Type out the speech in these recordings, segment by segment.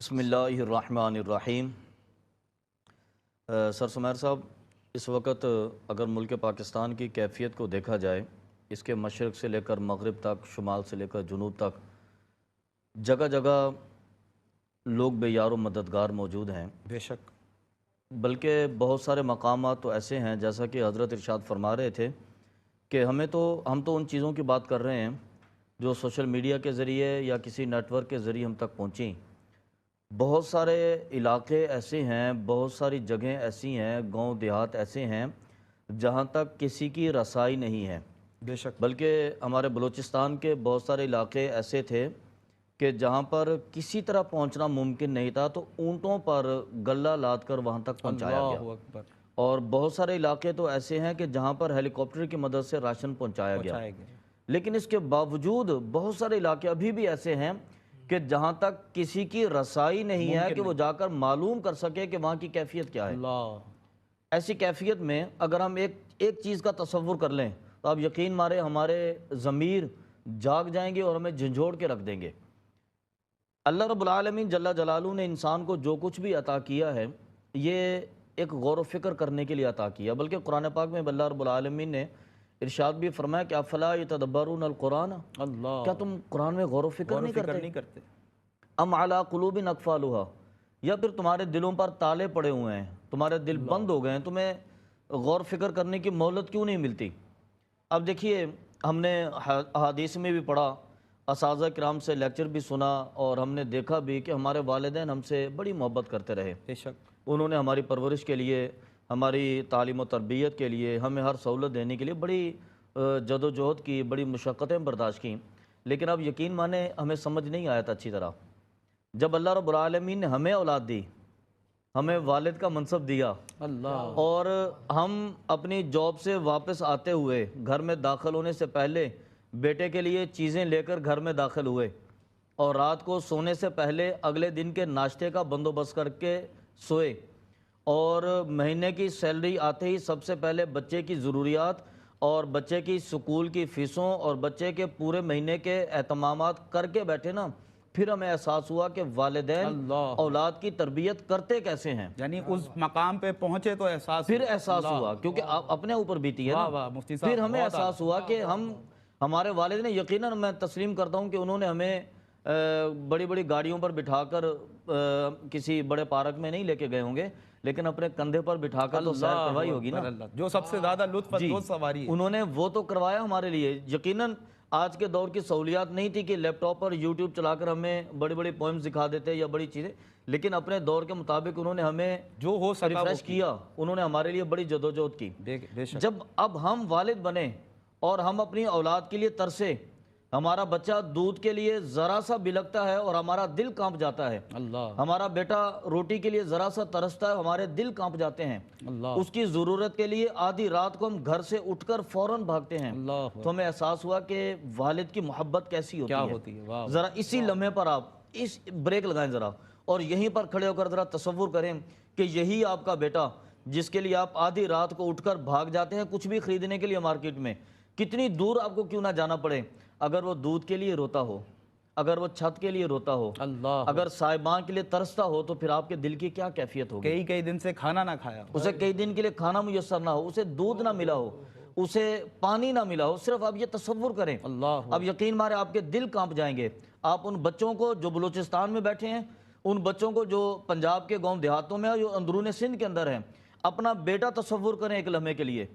بسم اللہ الرحمن الرحیم۔ سر سمیر صاحب، اس وقت اگر ملک پاکستان کی کیفیت کو دیکھا جائے، اس کے مشرق سے لے کر مغرب تک، شمال سے لے کر جنوب تک، جگہ جگہ لوگ بے یار و مددگار موجود ہیں۔ بے شک۔ بلکہ بہت سارے مقامات تو ایسے ہیں، جیسا کہ حضرت ارشاد فرما رہے تھے کہ ہم تو ان چیزوں کی بات کر رہے ہیں جو سوشل میڈیا کے ذریعے یا کسی نیٹ ورک کے ذریعے ہم تک پہنچیں۔ بہت سارے علاقے ایسے ہیں، بہت ساری جگہیں ایسی ہیں، گاؤں دیہات ایسے ہیں جہاں تک کسی کی رسائی نہیں ہے۔ بے شک۔ بلکہ ہمارے بلوچستان کے بہت سارے علاقے ایسے تھے کہ جہاں پر کسی طرح پہنچنا ممکن نہیں تھا، تو اونٹوں پر غلہ لاد کر وہاں تک پہنچایا گیا۔ اللہ اکبر۔ اور بہت سارے علاقے تو ایسے ہیں کہ جہاں پر ہیلی کاپٹر کی مدد سے راشن پہنچایا گیا۔ لیکن اس کے باوجود بہت سارے علاقے ابھی بھی ایسے ہیں کہ جہاں تک کسی کی رسائی نہیں ہے کہ وہ جا کر معلوم کر سکے کہ وہاں کی کیفیت کیا ہے۔ ایسی کیفیت میں اگر ہم ایک چیز کا تصور کر لیں تو آپ یقین مارے ہمارے ضمیر جاگ جائیں گے اور ہمیں جھنجھوڑ کے رکھ دیں گے۔ اللہ رب العالمین جل جلالہ نے انسان کو جو کچھ بھی عطا کیا ہے، یہ ایک غور و فکر کرنے کے لیے عطا کیا۔ بلکہ قرآن پاک میں اللہ رب العالمین نے ارشاد بھی فرمایا کہ افلا یتدبرون القرآن، کیا تم قرآن میں غور و فکر نہیں کرتے؟ ام علی قلوب اقفالھا، یا پھر تمہارے دلوں پر تالے پڑے ہوئے ہیں، تمہارے دل بند ہو گئے ہیں، تمہیں غور فکر کرنے کی مہلت کیوں نہیں ملتی؟ اب دیکھیے، ہم نے احادیث میں بھی پڑھا، اساتذہ کرام سے لیکچر بھی سنا، اور ہم نے دیکھا بھی کہ ہمارے والدین ہم سے بڑی محبت کرتے رہے۔ بے شک۔ انہوں نے ہماری پرورش کے لیے، ہماری تعلیم و تربیت کے لیے، ہمیں ہر سہولت دینے کے لیے بڑی جد و جہد کی، بڑی مشقتیں برداشت کیں۔ لیکن اب یقین مانیں ہمیں سمجھ نہیں آیا تھا اچھی طرح۔ جب اللہ رب العالمین نے ہمیں اولاد دی، ہمیں والد کا منصب دیا، اور ہم اپنی جاب سے واپس آتے ہوئے گھر میں داخل ہونے سے پہلے بیٹے کے لیے چیزیں لے کر گھر میں داخل ہوئے، اور رات کو سونے سے پہلے اگلے دن کے ناشتے کا بندوبست کر کے سوئے، اور مہینے کی سیلری آتے ہی سب سے پہلے بچے کی ضروریات اور بچے کی سکول کی فیسوں اور بچے کے پورے مہینے کے اہتمامات کر کے بیٹھے نا، پھر ہمیں احساس ہوا کہ والدین اولاد کی تربیت کرتے کیسے ہیں۔ یعنی اس مقام پہ پہنچے تو احساس ہوا، کیونکہ اپنے اوپر بیتی ہے نا۔ پھر ہمیں احساس ہوا کہ ہمارے والد نے، یقیناً میں تسلیم کرتا ہوں کہ انہوں نے ہمیں بڑی بڑی گاڑیوں پر بٹھا کر کسی بڑے پارک میں نہیں لے کے گئے ہوں گے، لیکن اپنے کندھے پر بٹھا کر تو سیر کروائی ہوگی نا۔ جو سب سے زیادہ لطف اندوز سواری ہے، انہوں نے وہ تو کروایا ہمارے لیے۔ یقیناً آج کے دور کی سہولیات نہیں تھی کہ لیپ ٹاپ پر یوٹیوب چلا کر ہمیں بڑی بڑی پوئمز دکھا دیتے یا بڑی چیزیں، لیکن اپنے دور کے مطابق انہوں نے ہمیں جو ہو سکا ریفریش کیا، انہوں نے ہمارے لیے بڑی جدوجہد کی۔ جب اب ہم والد بنے اور ہم اپنی اولاد کے لیے ترسے، ہمارا بچہ دودھ کے لیے ذرا سا بلکتا ہے اور ہمارا دل کانپ جاتا ہے، ہمارا بیٹا روٹی کے لیے ذرا سا ترستا ہے، ہمارے دل کانپ جاتے ہیں، اس کی ضرورت کے لیے آدھی رات کو ہم گھر سے اٹھ کر فوراً بھاگتے ہیں، تو ہمیں احساس ہوا کہ والد کی محبت کیسی ہوتی ہے۔ ذرا اسی لمحے پر آپ اس بریک لگائیں ذرا، اور یہیں پر کھڑے ہو کر ذرا تصور کریں کہ یہی آپ کا بیٹا جس کے لیے آپ آدھی رات کو اٹھ کر بھاگ جاتے ہیں کچھ بھی خریدنے کے لیے مارکیٹ میں، کتنی دور آپ کو کیوں نہ جانا پڑے، اگر وہ دودھ کے لیے روتا ہو، اگر وہ چھت کے لیے روتا ہو، اگر صاحبان کے لیے ترستا ہو، تو پھر آپ کے دل کی کیا کیفیت ہوگی؟ کئی دن سے کھانا نہ کھایا، اسے کئی دن کے لیے کھانا میسر نہ ہو، اسے دودھ نہ ملا ہو، اسے پانی نہ ملا ہو، صرف آپ یہ تصور کریں، اب یقین مارے آپ کے دل کانپ جائیں گے۔ آپ ان بچوں کو جو بلوچستان میں بیٹھے ہیں، ان بچوں کو جو پنجاب کے گاؤں دیہاتوں میں جو اندرون سندھ کے اندر ہیں، اپنا بیٹا تصور کریں ایک لمحے کے لیے،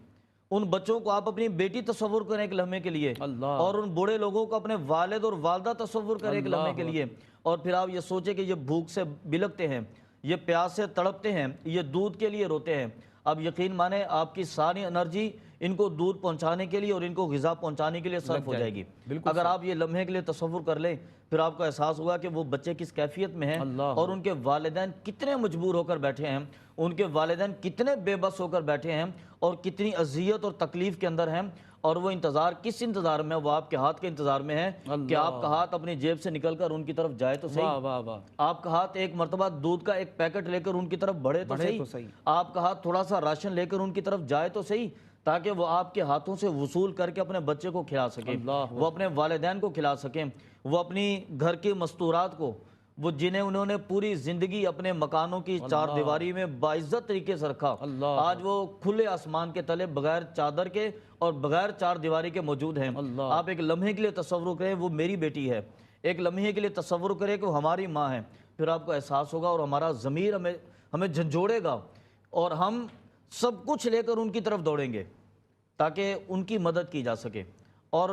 ان بچوں کو آپ اپنی بیٹی تصور کریں ایک لمحے کے لیے، اور ان بوڑھے لوگوں کو اپنے والد اور والدہ تصور کریں ایک لمحے کے لیے، اور پھر آپ یہ سوچیں کہ یہ بھوک سے بلکتے ہیں، یہ پیاس سے تڑپتے ہیں، یہ دودھ کے لیے روتے ہیں۔ اب یقین مانیں آپ کی ساری انرجی ان کو دودھ پہنچانے کے لیے اور ان کو غذا پہنچانے کے لیے صرف ہو جائے گی۔ اگر آپ یہ لمحے کے لیے تصور کر لیں، پھر آپ کو احساس ہوگا کہ وہ بچے کس کیفیت میں ہیں، اور ان کے والدین کتنے مجبور ہو کر بیٹھے ہیں، ان کے والدین کتنے بے بس ہو کر بیٹھے ہیں، اور کتنی اذیت اور تکلیف کے اندر ہیں، اور وہ انتظار کس انتظار میں؟ وہ آپ کے ہاتھ کے انتظار میں ہے کہ آپ کا ہاتھ اپنی جیب سے نکل کر ان کی طرف جائے تو صحیح، آپ کا ہاتھ ایک مرتبہ دودھ کا ایک پیکٹ لے کر ان کی طرف بڑھے تو صحیح، آپ کا ہاتھ تھوڑا سا راشن لے کر ان کی طرف جائے تو صحیح، تاکہ وہ آپ کے ہاتھوں سے وصول کر کے اپنے بچے کو کھلا سکیں، وہ اپنے والدین کو کھلا سکیں، وہ اپنی گھر کی مستورات کو، وہ جنہیں انہوں نے پوری زندگی اپنے مکانوں کی چار دیواری میں باعزت طریقے سے رکھا، آج وہ کھلے آسمان کے تلے بغیر چادر کے اور بغیر چار دیواری کے موجود ہیں۔ آپ ایک لمحے کے لیے تصور کریں وہ میری بیٹی ہے، ایک لمحے کے لیے تصور کریں کہ وہ ہماری ماں ہے، پھر آپ کو احساس ہوگا اور ہمارا ضمیر ہمیں جھنجھوڑے گا اور ہم سب کچھ لے کر ان کی طرف دوڑیں گے تاکہ ان کی مدد کی جا سکے۔ اور